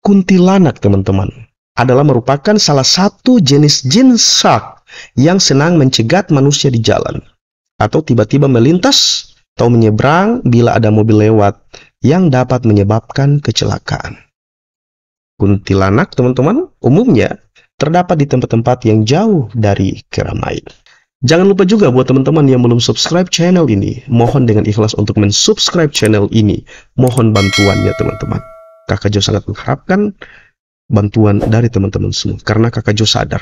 Kuntilanak, teman-teman, adalah merupakan salah satu jenis jin shark yang senang mencegat manusia di jalan, atau tiba-tiba melintas atau menyeberang bila ada mobil lewat yang dapat menyebabkan kecelakaan. Kuntilanak, teman-teman, umumnya terdapat di tempat-tempat yang jauh dari keramaian. Jangan lupa juga buat teman-teman yang belum subscribe channel ini, mohon dengan ikhlas untuk mensubscribe channel ini. Mohon bantuannya, teman-teman. Kakak Jo sangat mengharapkan bantuan dari teman-teman semua, karena Kakak Jo sadar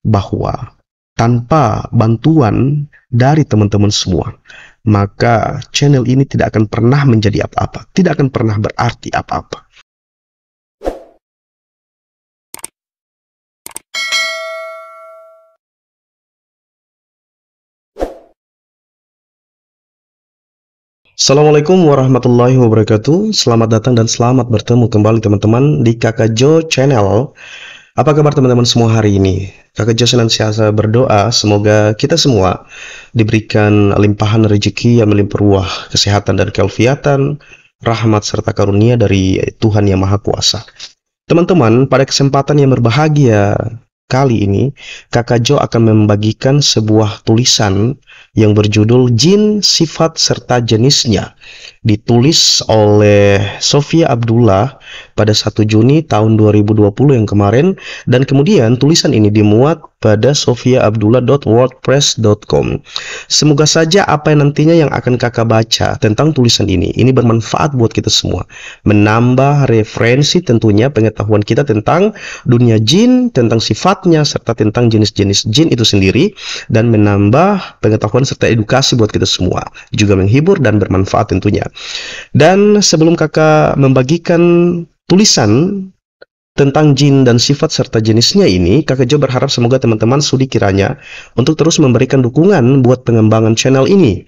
bahwa tanpa bantuan dari teman-teman semua, maka channel ini tidak akan pernah menjadi apa-apa, tidak akan pernah berarti apa-apa. Assalamualaikum warahmatullahi wabarakatuh. Selamat datang dan selamat bertemu kembali teman-teman di Kakak Jo Channel. Apa kabar teman-teman semua hari ini? Kakak Jo senantiasa berdoa semoga kita semua diberikan limpahan rezeki yang melimpah ruah, kesehatan dan kealfiatan, rahmat serta karunia dari Tuhan Yang Maha Kuasa. Teman-teman, pada kesempatan yang berbahagia kali ini, Kakak Jo akan membagikan sebuah tulisan yang berjudul Jin, Sifat, serta Jenisnya, ditulis oleh Sofia Abdullah pada 1 Juni tahun 2020 yang kemarin, dan kemudian tulisan ini dimuat pada sofiaabdullah.wordpress.com. Semoga saja apa yang nantinya yang akan kakak baca tentang tulisan ini bermanfaat buat kita semua, menambah referensi tentunya pengetahuan kita tentang dunia jin, tentang sifatnya, serta tentang jenis-jenis jin itu sendiri, dan menambah pengetahuan serta edukasi buat kita semua, juga menghibur dan bermanfaat tentunya. Dan sebelum kakak membagikan tulisan tentang jin dan sifat serta jenisnya ini, kakak Jo berharap semoga teman-teman sudi kiranya untuk terus memberikan dukungan buat pengembangan channel ini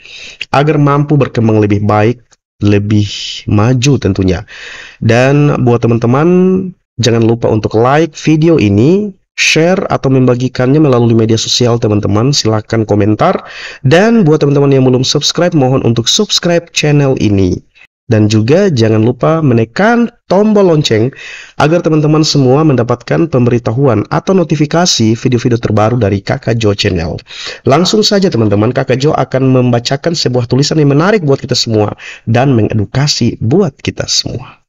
agar mampu berkembang lebih baik, lebih maju tentunya. Dan buat teman-teman jangan lupa untuk like video ini, share atau membagikannya melalui media sosial teman-teman, silahkan komentar. Dan buat teman-teman yang belum subscribe, mohon untuk subscribe channel ini. Dan juga jangan lupa menekan tombol lonceng agar teman-teman semua mendapatkan pemberitahuan atau notifikasi video-video terbaru dari Kakak Jo Channel. Langsung saja teman-teman, Kakak Jo akan membacakan sebuah tulisan yang menarik buat kita semua dan mengedukasi buat kita semua.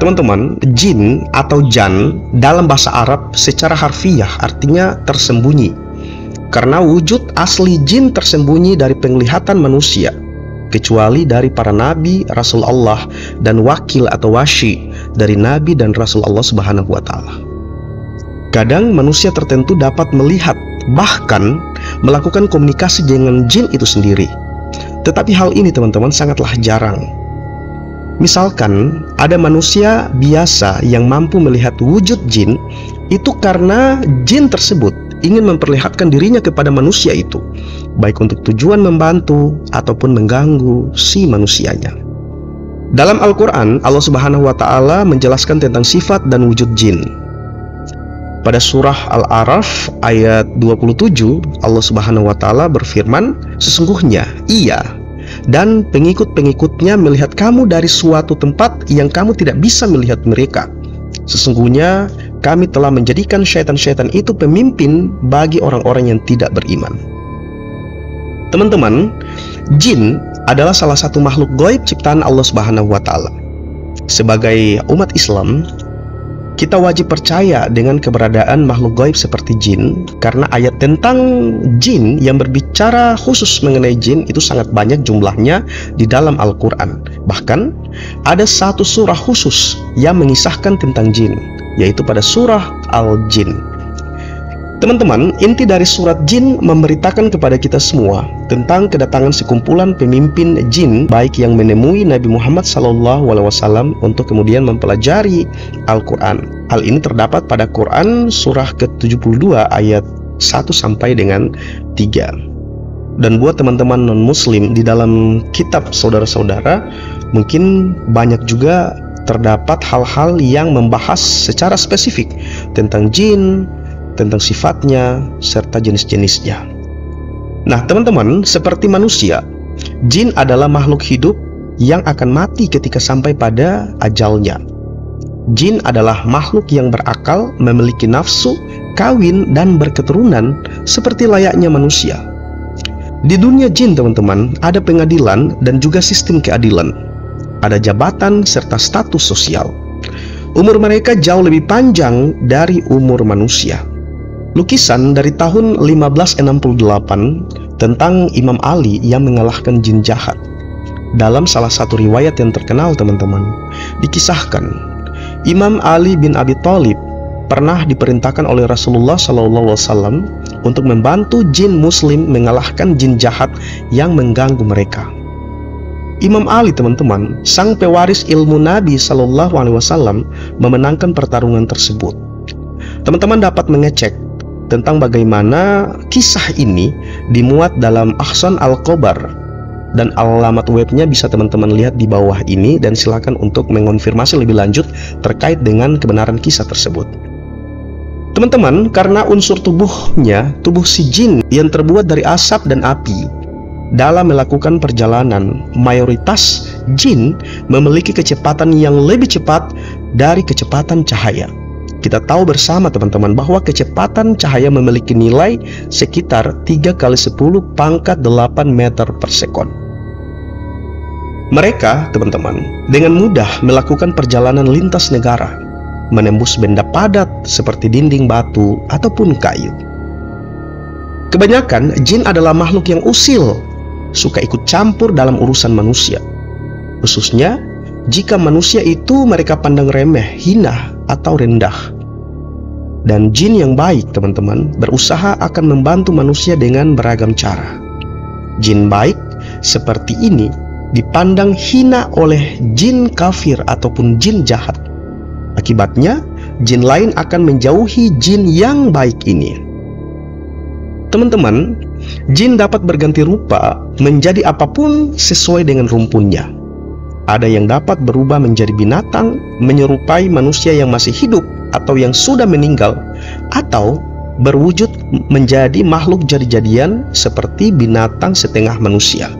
Teman-teman, jin atau jan dalam bahasa Arab secara harfiah artinya tersembunyi. Karena wujud asli jin tersembunyi dari penglihatan manusia, kecuali dari para nabi, rasul Allah, dan wakil atau wasyi dari nabi dan rasul Allah Subhanahu wa Ta'ala. Kadang manusia tertentu dapat melihat, bahkan melakukan komunikasi dengan jin itu sendiri. Tetapi hal ini teman-teman sangatlah jarang. Misalkan ada manusia biasa yang mampu melihat wujud jin, itu karena jin tersebut ingin memperlihatkan dirinya kepada manusia itu, baik untuk tujuan membantu ataupun mengganggu si manusianya. Dalam Al-Quran, Allah Subhanahu wa Ta'ala menjelaskan tentang sifat dan wujud jin. Pada surah Al-A'raf ayat 27, Allah Subhanahu wa Ta'ala berfirman, sesungguhnya ia dan pengikut-pengikutnya melihat kamu dari suatu tempat yang kamu tidak bisa melihat mereka. Sesungguhnya kami telah menjadikan syaitan-syaitan itu pemimpin bagi orang-orang yang tidak beriman. Teman-teman, jin adalah salah satu makhluk gaib ciptaan Allah Subhanahu wa Ta'ala. Sebagai umat Islam, kita wajib percaya dengan keberadaan makhluk gaib seperti jin, karena ayat tentang jin yang berbicara khusus mengenai jin itu sangat banyak jumlahnya di dalam Al-Quran. Bahkan ada satu surah khusus yang mengisahkan tentang jin, yaitu pada surah Al-Jin. Teman-teman, inti dari surat jin memberitakan kepada kita semua tentang kedatangan sekumpulan pemimpin jin baik yang menemui Nabi Muhammad SAW untuk kemudian mempelajari Al-Quran. Hal ini terdapat pada Quran surah ke-72 ayat 1 sampai dengan 3. Dan buat teman-teman non-muslim, di dalam kitab saudara-saudara mungkin banyak juga terdapat hal-hal yang membahas secara spesifik tentang jin, tentang sifatnya, serta jenis-jenisnya. Nah teman-teman, seperti manusia, jin adalah makhluk hidup yang akan mati ketika sampai pada ajalnya. Jin adalah makhluk yang berakal, memiliki nafsu, kawin, dan berketurunan seperti layaknya manusia. Di dunia jin teman-teman, ada pengadilan dan juga sistem keadilan. Ada jabatan serta status sosial. Umur mereka jauh lebih panjang dari umur manusia. Lukisan dari tahun 1568 tentang Imam Ali yang mengalahkan jin jahat. Dalam salah satu riwayat yang terkenal teman-teman, dikisahkan Imam Ali bin Abi Thalib pernah diperintahkan oleh Rasulullah SAW untuk membantu jin muslim mengalahkan jin jahat yang mengganggu mereka. Imam Ali teman-teman, sang pewaris ilmu Nabi SAW, memenangkan pertarungan tersebut. Teman-teman dapat mengecek tentang bagaimana kisah ini dimuat dalam Ahsan Al-Khobar, dan alamat webnya bisa teman-teman lihat di bawah ini, dan silakan untuk mengonfirmasi lebih lanjut terkait dengan kebenaran kisah tersebut. Teman-teman, karena unsur tubuhnya, tubuh si jin yang terbuat dari asap dan api, dalam melakukan perjalanan, mayoritas jin memiliki kecepatan yang lebih cepat dari kecepatan cahaya. Kita tahu bersama teman-teman bahwa kecepatan cahaya memiliki nilai sekitar 3 kali 10 pangkat 8 meter per sekon. Mereka teman-teman dengan mudah melakukan perjalanan lintas negara, menembus benda padat seperti dinding batu ataupun kayu. Kebanyakan jin adalah makhluk yang usil, suka ikut campur dalam urusan manusia, khususnya jika manusia itu mereka pandang remeh, hina, atau rendah. Dan jin yang baik teman-teman berusaha akan membantu manusia dengan beragam cara. Jin baik seperti ini dipandang hina oleh jin kafir ataupun jin jahat. Akibatnya jin lain akan menjauhi jin yang baik ini. Teman-teman, jin dapat berganti rupa menjadi apapun sesuai dengan rumpunnya. Ada yang dapat berubah menjadi binatang, menyerupai manusia yang masih hidup atau yang sudah meninggal, atau berwujud menjadi makhluk jadi-jadian seperti binatang setengah manusia.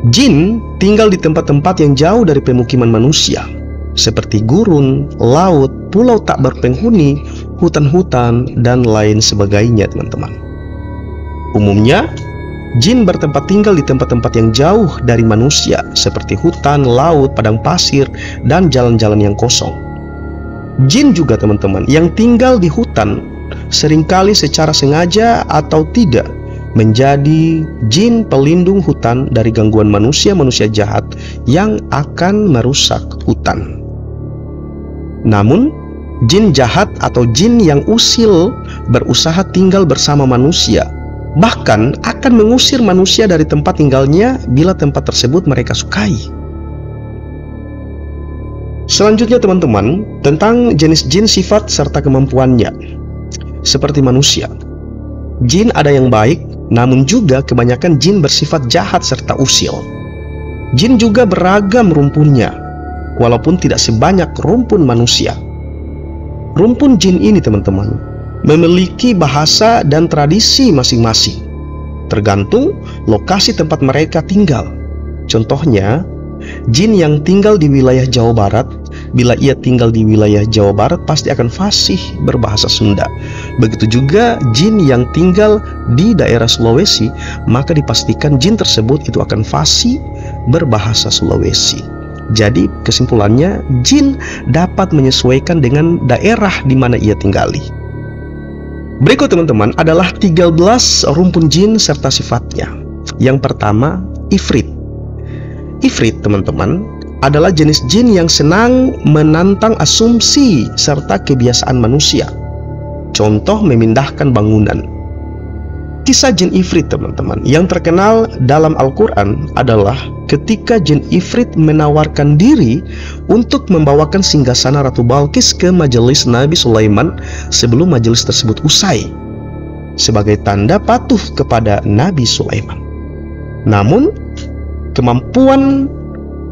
Jin tinggal di tempat-tempat yang jauh dari pemukiman manusia, seperti gurun, laut, pulau tak berpenghuni, hutan-hutan, dan lain sebagainya teman-teman. Umumnya, jin bertempat tinggal di tempat-tempat yang jauh dari manusia, seperti hutan, laut, padang pasir, dan jalan-jalan yang kosong. Jin juga teman-teman yang tinggal di hutan seringkali secara sengaja atau tidak menjadi jin pelindung hutan dari gangguan manusia-manusia jahat yang akan merusak hutan. Namun, jin jahat atau jin yang usil berusaha tinggal bersama manusia, bahkan akan mengusir manusia dari tempat tinggalnya bila tempat tersebut mereka sukai. Selanjutnya teman-teman, tentang jenis jin, sifat serta kemampuannya. Seperti manusia, jin ada yang baik, namun juga kebanyakan jin bersifat jahat serta usil. Jin juga beragam rumpunnya, walaupun tidak sebanyak rumpun manusia. Rumpun jin ini teman-teman memiliki bahasa dan tradisi masing-masing, tergantung lokasi tempat mereka tinggal. Contohnya, jin yang tinggal di wilayah Jawa Barat, bila ia tinggal di wilayah Jawa Barat pasti akan fasih berbahasa Sunda. Begitu juga jin yang tinggal di daerah Sulawesi, maka dipastikan jin tersebut itu akan fasih berbahasa Sulawesi. Jadi kesimpulannya, jin dapat menyesuaikan dengan daerah di mana ia tinggali. Berikut teman-teman adalah 13 rumpun jin serta sifatnya. Yang pertama, Ifrit. Ifrit teman-teman adalah jenis jin yang senang menantang asumsi serta kebiasaan manusia. Contoh, memindahkan bangunan. Kisah jin Ifrit teman-teman yang terkenal dalam Al-Quran adalah ketika jin Ifrit menawarkan diri untuk membawakan singgasana Ratu Balqis ke majelis Nabi Sulaiman sebelum majelis tersebut usai. sebagai tanda patuh kepada Nabi Sulaiman. Namun, kemampuan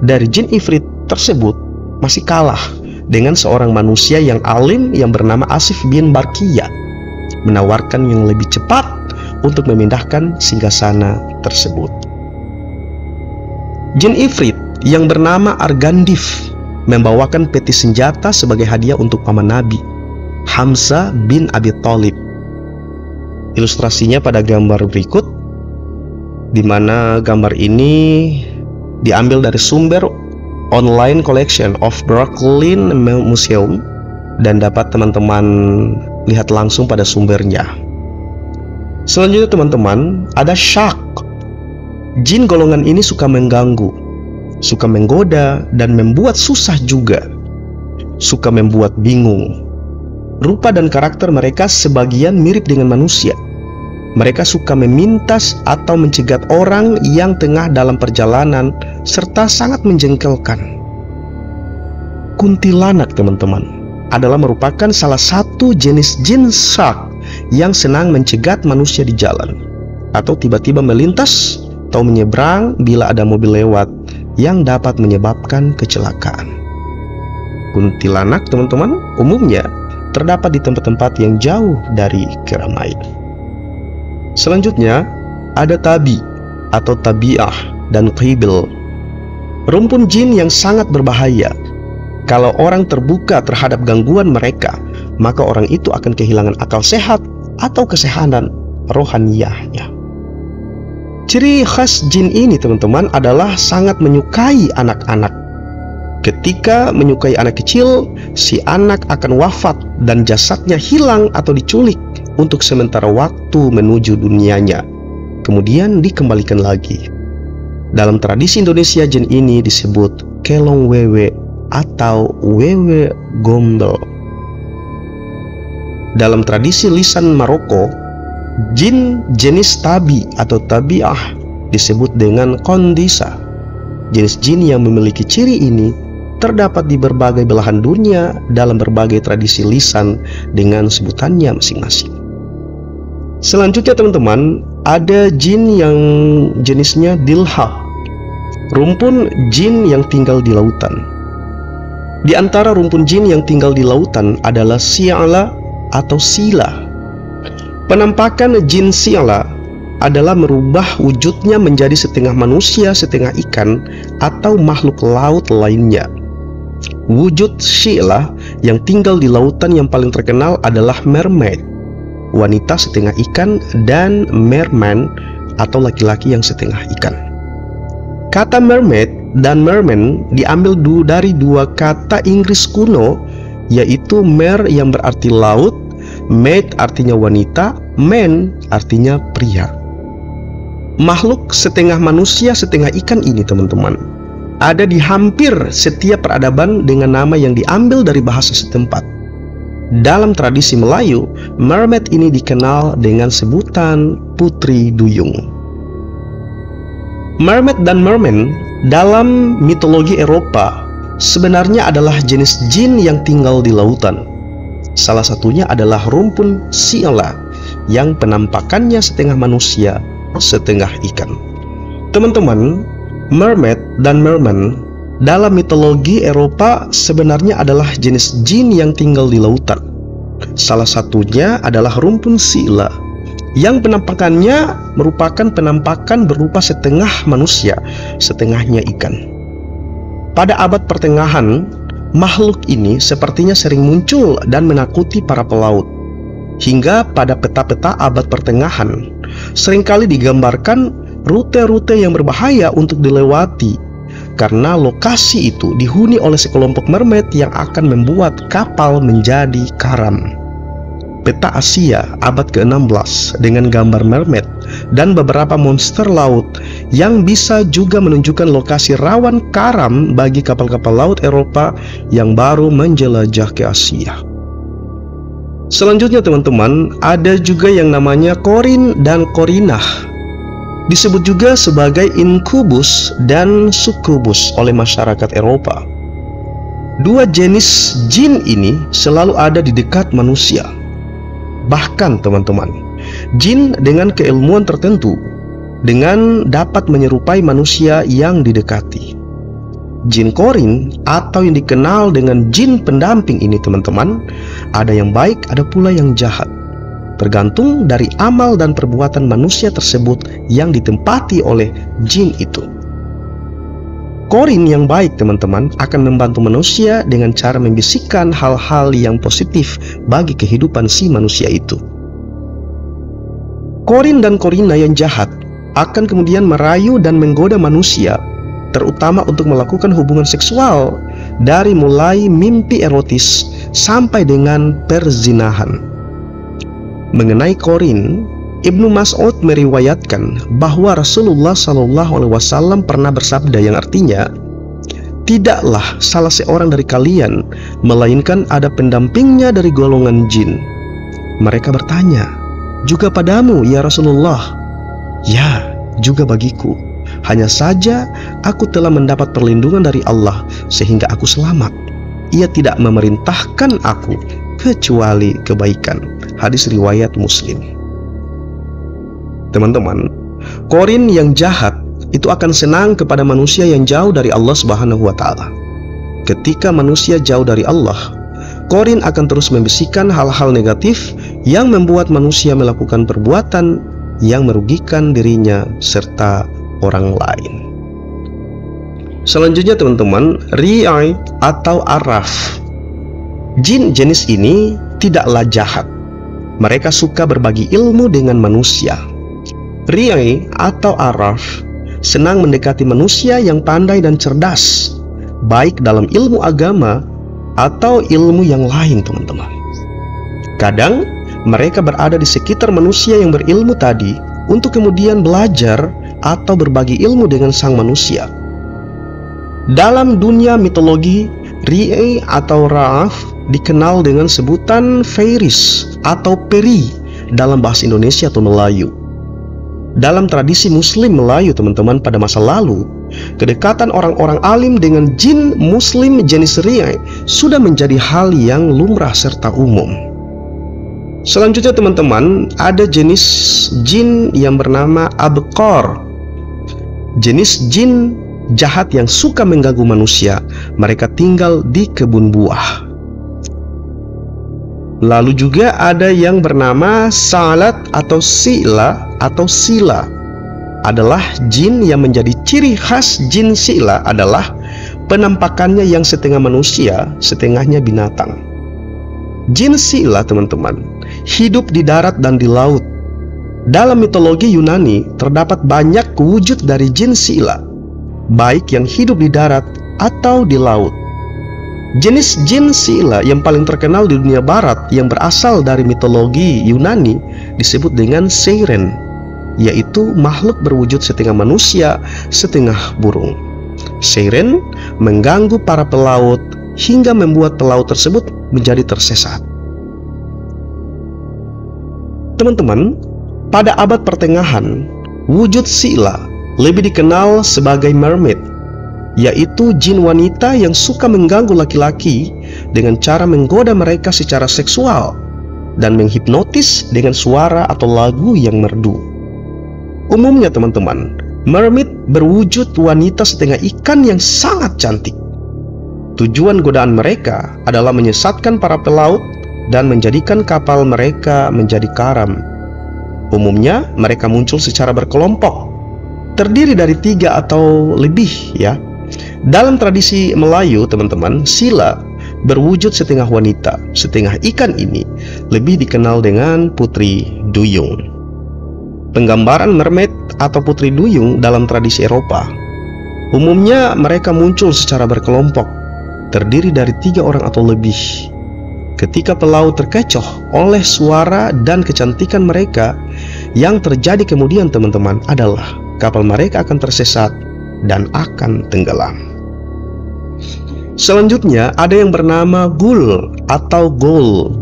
dari jin ifrit tersebut masih kalah dengan seorang manusia yang alim yang bernama Asif bin Barkiyah, menawarkan yang lebih cepat untuk memindahkan singgasana tersebut. Jin ifrit yang bernama Argandif membawakan peti senjata sebagai hadiah untuk paman Nabi, Hamzah bin Abi Thalib. Ilustrasinya pada gambar berikut, di mana gambar ini diambil dari sumber online collection of Brooklyn Museum dan dapat teman-teman lihat langsung pada sumbernya. Selanjutnya teman-teman, ada Syak. Jin golongan ini suka mengganggu, suka menggoda, dan membuat susah juga, suka membuat bingung. Rupa dan karakter mereka sebagian mirip dengan manusia. Mereka suka memintas atau mencegat orang yang tengah dalam perjalanan, serta sangat menjengkelkan. Kuntilanak teman-teman adalah merupakan salah satu jenis jin syak yang senang mencegat manusia di jalan, atau tiba-tiba melintas atau menyeberang bila ada mobil lewat yang dapat menyebabkan kecelakaan. Kuntilanak teman-teman umumnya terdapat di tempat-tempat yang jauh dari keramaian. Selanjutnya ada Tabi atau Tabi'ah dan Qibil. Rumpun jin yang sangat berbahaya. Kalau orang terbuka terhadap gangguan mereka, maka orang itu akan kehilangan akal sehat atau kesehatan rohaniyahnya. Ciri khas jin ini teman-teman adalah sangat menyukai anak-anak. Ketika menyukai anak kecil, si anak akan wafat dan jasadnya hilang atau diculik untuk sementara waktu menuju dunianya, kemudian dikembalikan lagi. Dalam tradisi Indonesia, jin ini disebut kelong wewe atau wewe gombel. Dalam tradisi lisan Maroko, jin jenis tabi atau tabi'ah disebut dengan kondisa. Jenis jin yang memiliki ciri ini terdapat di berbagai belahan dunia dalam berbagai tradisi lisan dengan sebutannya masing-masing. Selanjutnya teman-teman, ada jin yang jenisnya dilha, rumpun jin yang tinggal di lautan. Di antara rumpun jin yang tinggal di lautan adalah si'ala atau sila. Penampakan jin si'ala adalah merubah wujudnya menjadi setengah manusia, setengah ikan, atau makhluk laut lainnya. Wujud sila yang tinggal di lautan yang paling terkenal adalah mermaid, wanita setengah ikan, dan merman atau laki-laki yang setengah ikan. Kata mermaid dan merman diambil dari dua kata Inggris kuno, yaitu mer yang berarti laut, maid artinya wanita, man artinya pria. Makhluk setengah manusia setengah ikan ini teman-teman ada di hampir setiap peradaban dengan nama yang diambil dari bahasa setempat. Dalam tradisi Melayu, mermaid ini dikenal dengan sebutan putri duyung. Mermaid dan merman dalam mitologi Eropa sebenarnya adalah jenis jin yang tinggal di lautan. Salah satunya adalah rumpun si'ala yang penampakannya setengah manusia, setengah ikan. Teman-teman, mermaid dan merman dalam mitologi Eropa sebenarnya adalah jenis jin yang tinggal di lautan. Salah satunya adalah rumpun si'ala yang penampakannya merupakan penampakan berupa setengah manusia, setengahnya ikan. Pada abad pertengahan, makhluk ini sepertinya sering muncul dan menakuti para pelaut. Hingga pada peta-peta abad pertengahan, seringkali digambarkan rute-rute yang berbahaya untuk dilewati, karena lokasi itu dihuni oleh sekelompok mermaid yang akan membuat kapal menjadi karam. Peta Asia abad ke-16 dengan gambar mermaid dan beberapa monster laut yang bisa juga menunjukkan lokasi rawan karam bagi kapal-kapal laut Eropa yang baru menjelajah ke Asia. Selanjutnya teman-teman, ada juga yang namanya korin dan korinah. Disebut juga sebagai inkubus dan sukubus oleh masyarakat Eropa. Dua jenis jin ini selalu ada di dekat manusia. Bahkan teman-teman, jin dengan keilmuan tertentu, dengan dapat menyerupai manusia yang didekati. Jin korin atau yang dikenal dengan jin pendamping ini teman-teman, ada yang baik, ada pula yang jahat, tergantung dari amal dan perbuatan manusia tersebut yang ditempati oleh jin itu. Korin yang baik teman-teman akan membantu manusia dengan cara membisikkan hal-hal yang positif bagi kehidupan si manusia itu. Korin dan korina yang jahat akan kemudian merayu dan menggoda manusia, terutama untuk melakukan hubungan seksual, dari mulai mimpi erotis sampai dengan perzinahan. Mengenai korin, Ibnu Mas'ud meriwayatkan bahwa Rasulullah SAW pernah bersabda yang artinya, "Tidaklah salah seorang dari kalian melainkan ada pendampingnya dari golongan jin." Mereka bertanya, "Juga padamu ya Rasulullah?" "Ya, juga bagiku. Hanya saja aku telah mendapat perlindungan dari Allah sehingga aku selamat. Ia tidak memerintahkan aku kecuali kebaikan." Hadis riwayat Muslim. Teman-teman, korin yang jahat itu akan senang kepada manusia yang jauh dari Allah Subhanahu wa Ta'ala. Ketika manusia jauh dari Allah, korin akan terus membisikkan hal-hal negatif yang membuat manusia melakukan perbuatan yang merugikan dirinya serta orang lain. Selanjutnya teman-teman, ri'ai atau araf. Jin jenis ini tidaklah jahat. Mereka suka berbagi ilmu dengan manusia. Ri'ai atau araf senang mendekati manusia yang pandai dan cerdas, baik dalam ilmu agama atau ilmu yang lain teman-teman. Kadang mereka berada di sekitar manusia yang berilmu tadi untuk kemudian belajar atau berbagi ilmu dengan sang manusia. Dalam dunia mitologi, ri'ai atau ra'af dikenal dengan sebutan fairis atau peri dalam bahasa Indonesia atau Melayu. Dalam tradisi Muslim Melayu teman-teman pada masa lalu, kedekatan orang-orang alim dengan jin Muslim jenis ri'ai sudah menjadi hal yang lumrah serta umum. Selanjutnya teman-teman, ada jenis jin yang bernama abqar. Jenis jin jahat yang suka mengganggu manusia. Mereka tinggal di kebun buah. Lalu juga ada yang bernama salat atau sila atau sila. Adalah jin yang menjadi ciri khas jin sila adalah penampakannya yang setengah manusia, setengahnya binatang. Jin sila teman-teman hidup di darat dan di laut. Dalam mitologi Yunani terdapat banyak wujud dari jin sila, baik yang hidup di darat atau di laut. Jenis jin sila yang paling terkenal di dunia barat yang berasal dari mitologi Yunani disebut dengan Seiren, yaitu makhluk berwujud setengah manusia, setengah burung. Seiren mengganggu para pelaut hingga membuat pelaut tersebut menjadi tersesat. Teman-teman, pada abad pertengahan, wujud sila lebih dikenal sebagai mermaid, yaitu jin wanita yang suka mengganggu laki-laki dengan cara menggoda mereka secara seksual dan menghipnotis dengan suara atau lagu yang merdu. Umumnya teman-teman, mermaid berwujud wanita setengah ikan yang sangat cantik. Tujuan godaan mereka adalah menyesatkan para pelaut dan menjadikan kapal mereka menjadi karam. Umumnya mereka muncul secara berkelompok, terdiri dari 3 atau lebih ya. Dalam tradisi Melayu teman-teman, sila berwujud setengah wanita, setengah ikan ini lebih dikenal dengan putri duyung. Penggambaran mermaid atau putri duyung dalam tradisi Eropa, umumnya mereka muncul secara berkelompok, terdiri dari 3 orang atau lebih. Ketika pelaut terkecoh oleh suara dan kecantikan mereka, yang terjadi kemudian teman-teman adalah kapal mereka akan tersesat dan akan tenggelam. Selanjutnya ada yang bernama ghoul atau ghoul.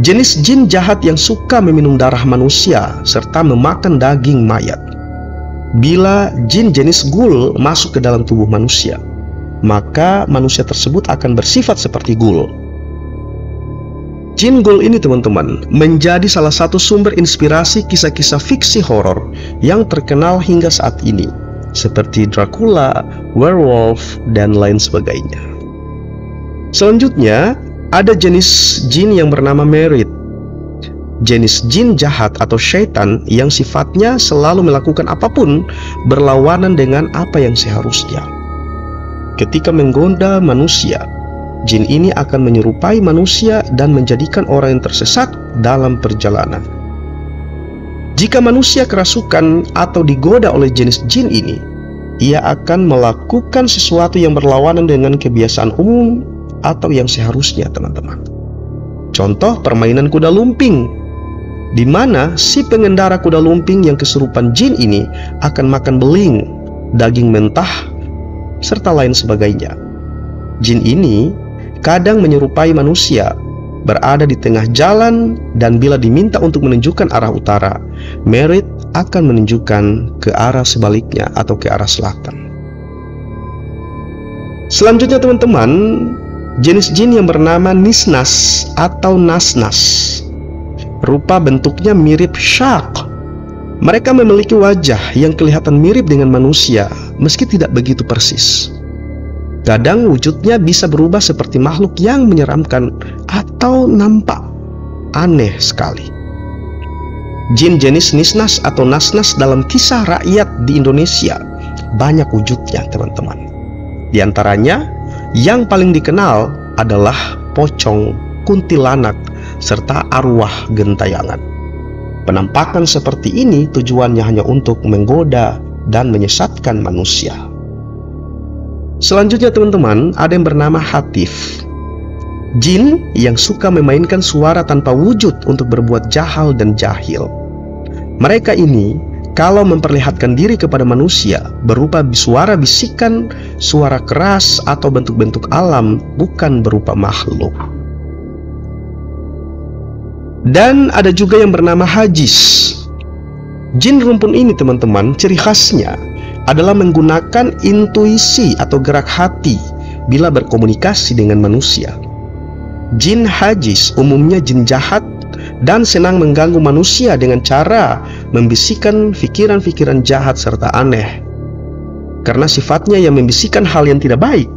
Jenis jin jahat yang suka meminum darah manusia serta memakan daging mayat. Bila jin jenis ghoul masuk ke dalam tubuh manusia, maka manusia tersebut akan bersifat seperti ghoul. Jin Ghoul ini teman-teman menjadi salah satu sumber inspirasi kisah-kisah fiksi horor yang terkenal hingga saat ini, seperti Dracula, werewolf, dan lain sebagainya. Selanjutnya, ada jenis jin yang bernama Merit. Jenis jin jahat atau syaitan yang sifatnya selalu melakukan apapun berlawanan dengan apa yang seharusnya. Ketika menggoda manusia, jin ini akan menyerupai manusia dan menjadikan orang yang tersesat dalam perjalanan. Jika manusia kerasukan atau digoda oleh jenis jin ini, ia akan melakukan sesuatu yang berlawanan dengan kebiasaan umum atau yang seharusnya, teman-teman. Contoh permainan kuda lumping, di mana si pengendara kuda lumping yang kesurupan jin ini akan makan beling, daging mentah, serta lain sebagainya. Jin ini kadang menyerupai manusia, berada di tengah jalan, dan bila diminta untuk menunjukkan arah utara, Merit akan menunjukkan ke arah sebaliknya atau ke arah selatan. Selanjutnya teman-teman, jenis jin yang bernama Nisnas atau Nasnas. Rupa bentuknya mirip shark. Mereka memiliki wajah yang kelihatan mirip dengan manusia, meski tidak begitu persis. Kadang wujudnya bisa berubah seperti makhluk yang menyeramkan atau nampak aneh sekali. Jin jenis Nisnas atau Nasnas dalam kisah rakyat di Indonesia banyak wujudnya, teman-teman. Di antaranya, yang paling dikenal adalah pocong, kuntilanak, serta arwah gentayangan. Penampakan seperti ini tujuannya hanya untuk menggoda dan menyesatkan manusia. Selanjutnya teman-teman, ada yang bernama Hatif. Jin yang suka memainkan suara tanpa wujud untuk berbuat jahal dan jahil. Mereka ini kalau memperlihatkan diri kepada manusia berupa suara bisikan, suara keras, atau bentuk-bentuk alam, bukan berupa makhluk. Dan ada juga yang bernama Hajis. Jin rumpun ini teman-teman, ciri khasnya adalah menggunakan intuisi atau gerak hati bila berkomunikasi dengan manusia. Jin Hajis umumnya jin jahat dan senang mengganggu manusia dengan cara membisikkan pikiran-pikiran jahat serta aneh. Karena sifatnya yang membisikkan hal yang tidak baik,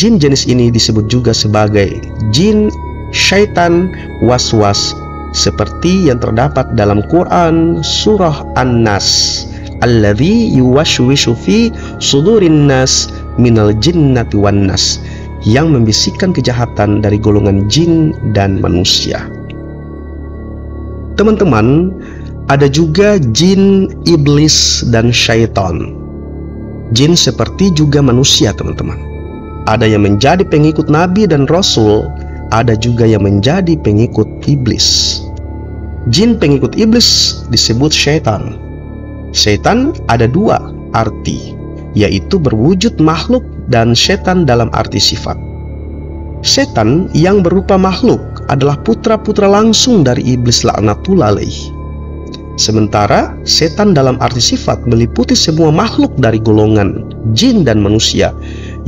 jin jenis ini disebut juga sebagai jin syaitan waswas, seperti yang terdapat dalam Quran surah An-Nas, alladzi yuwashwishu fi sudurin nas minal jinnati wan nas, yang membisikkan kejahatan dari golongan jin dan manusia. Teman-teman, ada juga jin iblis dan syaitan. Jin seperti juga manusia, teman-teman. Ada yang menjadi pengikut nabi dan rasul, ada juga yang menjadi pengikut iblis. Jin pengikut iblis disebut syaitan. Syaitan ada dua arti, yaitu berwujud makhluk dan setan dalam arti sifat. Setan yang berupa makhluk adalah putra-putra langsung dari iblis laknatullah alaih. Sementara setan dalam arti sifat meliputi semua makhluk dari golongan jin dan manusia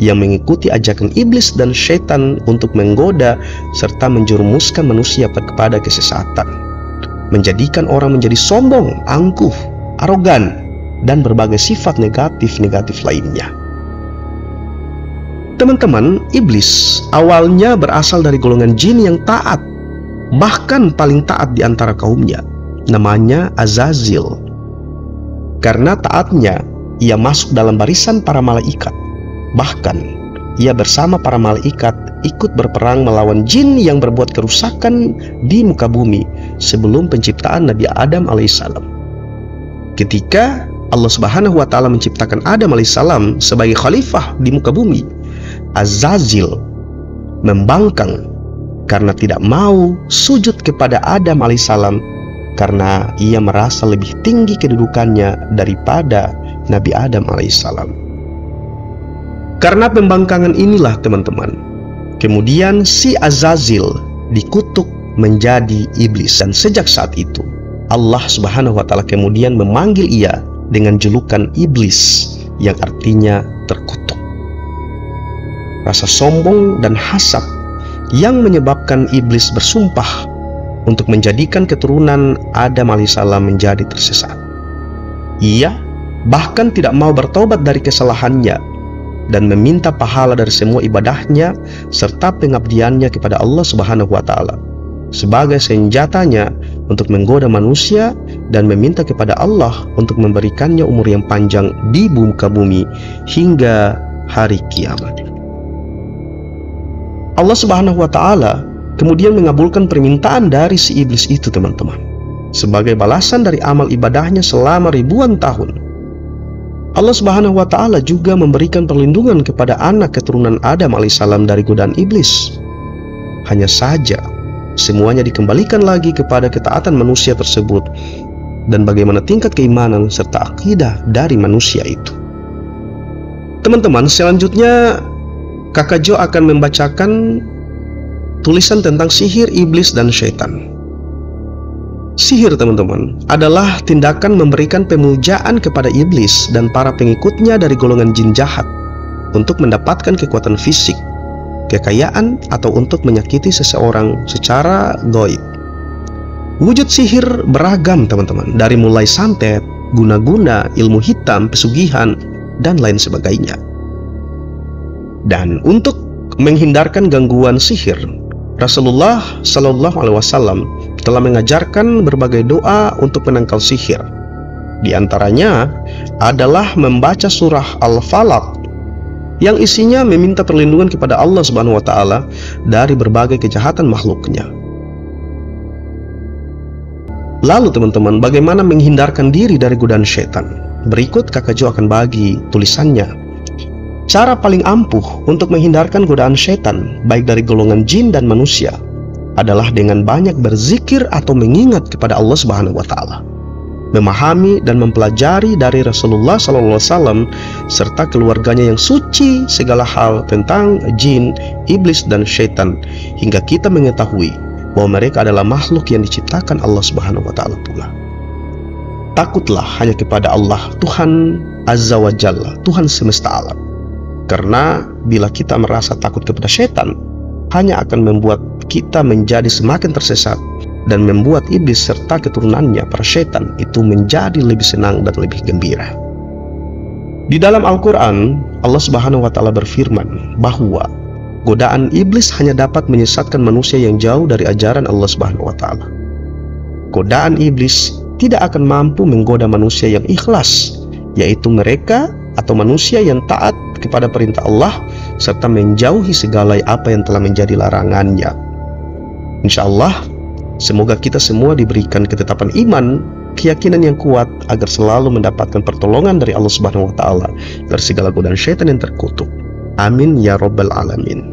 yang mengikuti ajakan iblis dan syaitan untuk menggoda serta menjerumuskan manusia kepada kesesatan, menjadikan orang menjadi sombong, angkuh, arogan, dan berbagai sifat negatif-negatif lainnya. Teman-teman, iblis awalnya berasal dari golongan jin yang taat, bahkan paling taat di antara kaumnya. Namanya Azazil. Karena taatnya, ia masuk dalam barisan para malaikat. Bahkan, ia bersama para malaikat ikut berperang melawan jin yang berbuat kerusakan di muka bumi sebelum penciptaan Nabi Adam alaihissalam. Ketika Allah Subhanahu wa Ta'ala menciptakan Adam alaihissalam sebagai khalifah di muka bumi, Azazil membangkang karena tidak mau sujud kepada Adam alaihissalam, karena ia merasa lebih tinggi kedudukannya daripada Nabi Adam alaihissalam. Karena pembangkangan inilah teman-teman, kemudian si Azazil dikutuk menjadi iblis, dan sejak saat itu Allah Subhanahu wa Ta'ala kemudian memanggil ia dengan julukan iblis yang artinya terkutuk. Rasa sombong dan hasad yang menyebabkan iblis bersumpah untuk menjadikan keturunan Adam alaihissalam menjadi tersesat. Ia bahkan tidak mau bertobat dari kesalahannya dan meminta pahala dari semua ibadahnya serta pengabdiannya kepada Allah Subhanahu wa Ta'ala sebagai senjatanya untuk menggoda manusia dan meminta kepada Allah untuk memberikannya umur yang panjang di muka bumi hingga hari kiamat. Allah Subhanahu wa Ta'ala kemudian mengabulkan permintaan dari si iblis itu, teman-teman, sebagai balasan dari amal ibadahnya selama ribuan tahun. Allah Subhanahu wa Ta'ala juga memberikan perlindungan kepada anak keturunan Adam alaihissalam dari godaan iblis. Hanya saja semuanya dikembalikan lagi kepada ketaatan manusia tersebut dan bagaimana tingkat keimanan serta akidah dari manusia itu. Teman-teman, selanjutnya Kakak Jo akan membacakan tulisan tentang sihir iblis dan syaitan. Sihir, teman-teman, adalah tindakan memberikan pemujaan kepada iblis dan para pengikutnya dari golongan jin jahat untuk mendapatkan kekuatan fisik, kekayaan, atau untuk menyakiti seseorang secara gaib. Wujud sihir beragam, teman-teman, dari mulai santet, guna-guna, ilmu hitam, pesugihan, dan lain sebagainya. Dan untuk menghindarkan gangguan sihir, Rasulullah Shallallahu Alaihi Wasallam telah mengajarkan berbagai doa untuk menangkal sihir. Di antaranya adalah membaca surah Al-Falaq yang isinya meminta perlindungan kepada Allah Subhanahu Wa Taala dari berbagai kejahatan makhluknya. Lalu teman-teman, bagaimana menghindarkan diri dari godaan syaitan? Berikut Kakak Jo akan bagi tulisannya. Cara paling ampuh untuk menghindarkan godaan syaitan, baik dari golongan jin dan manusia, adalah dengan banyak berzikir atau mengingat kepada Allah Subhanahu wa Ta'ala, memahami dan mempelajari dari Rasulullah SAW serta keluarganya yang suci segala hal tentang jin, iblis, dan syaitan, hingga kita mengetahui bahwa mereka adalah makhluk yang diciptakan Allah Subhanahu wa Ta'ala pula. Takutlah hanya kepada Allah, Tuhan Azza wa Jalla, Tuhan semesta alam. Karena bila kita merasa takut kepada syaitan, hanya akan membuat kita menjadi semakin tersesat dan membuat iblis serta keturunannya, para syaitan, itu menjadi lebih senang dan lebih gembira. Di dalam Al-Quran, Allah Subhanahu wa Ta'ala berfirman bahwa godaan iblis hanya dapat menyesatkan manusia yang jauh dari ajaran Allah Subhanahu wa Ta'ala. Godaan iblis tidak akan mampu menggoda manusia yang ikhlas, yaitu mereka atau manusia yang taat kepada perintah Allah serta menjauhi segala apa yang telah menjadi larangannya. Insya Allah, semoga kita semua diberikan ketetapan iman, keyakinan yang kuat agar selalu mendapatkan pertolongan dari Allah Subhanahu wa Ta'ala dari segala godaan syaitan yang terkutuk. Amin ya Rabbal Alamin.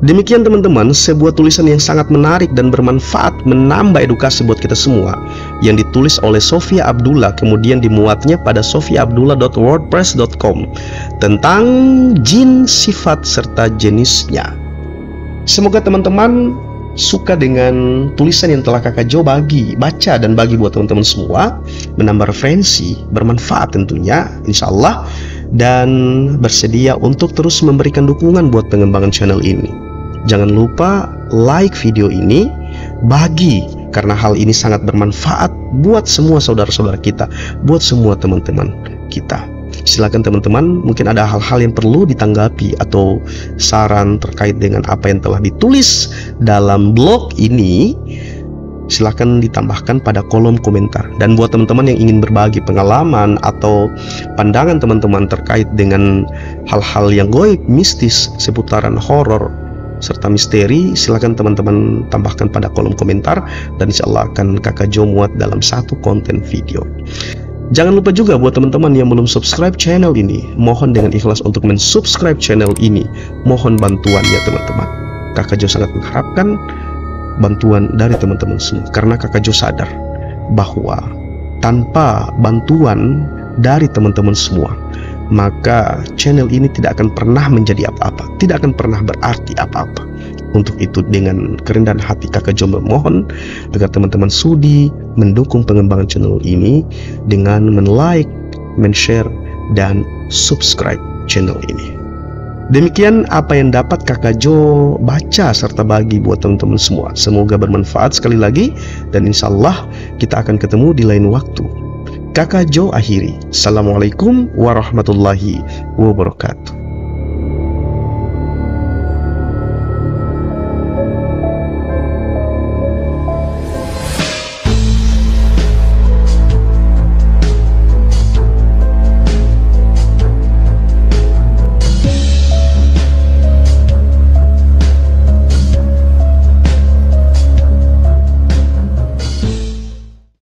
Demikian teman-teman, sebuah tulisan yang sangat menarik dan bermanfaat, menambah edukasi buat kita semua, yang ditulis oleh Sofia Abdullah, kemudian dimuatnya pada sofiaabdullah.wordpress.com tentang jin, sifat, serta jenisnya. Semoga teman-teman suka dengan tulisan yang telah Kakak Jo baca dan bagi buat teman-teman semua, menambah referensi, bermanfaat tentunya, insya Allah, dan bersedia untuk terus memberikan dukungan buat pengembangan channel ini. Jangan lupa like video ini, bagi, karena hal ini sangat bermanfaat buat semua saudara-saudara kita, buat semua teman-teman kita. Silakan teman-teman, mungkin ada hal-hal yang perlu ditanggapi atau saran terkait dengan apa yang telah ditulis dalam blog ini, silahkan ditambahkan pada kolom komentar. Dan buat teman-teman yang ingin berbagi pengalaman atau pandangan teman-teman terkait dengan hal-hal yang gaib, mistis, seputaran horor serta misteri, silahkan teman-teman tambahkan pada kolom komentar, dan insya Allah akan Kakak Jo muat dalam satu konten video. Jangan lupa juga buat teman-teman yang belum subscribe channel ini, mohon dengan ikhlas untuk mensubscribe channel ini. Mohon bantuannya teman-teman. Kakak Jo sangat mengharapkan bantuan dari teman-teman semua, karena Kakak Jo sadar bahwa tanpa bantuan dari teman-teman semua, maka channel ini tidak akan pernah menjadi apa-apa, tidak akan pernah berarti apa-apa. Untuk itu, dengan kerendahan hati Kakak Jo memohon agar teman-teman sudi mendukung pengembangan channel ini dengan men-like, men-share, dan subscribe channel ini. Demikian apa yang dapat Kakak Jo baca serta bagi buat teman-teman semua. Semoga bermanfaat sekali lagi, dan insya Allah kita akan ketemu di lain waktu. Kakak Jo akhiri. Assalamualaikum warahmatullahi wabarakatuh.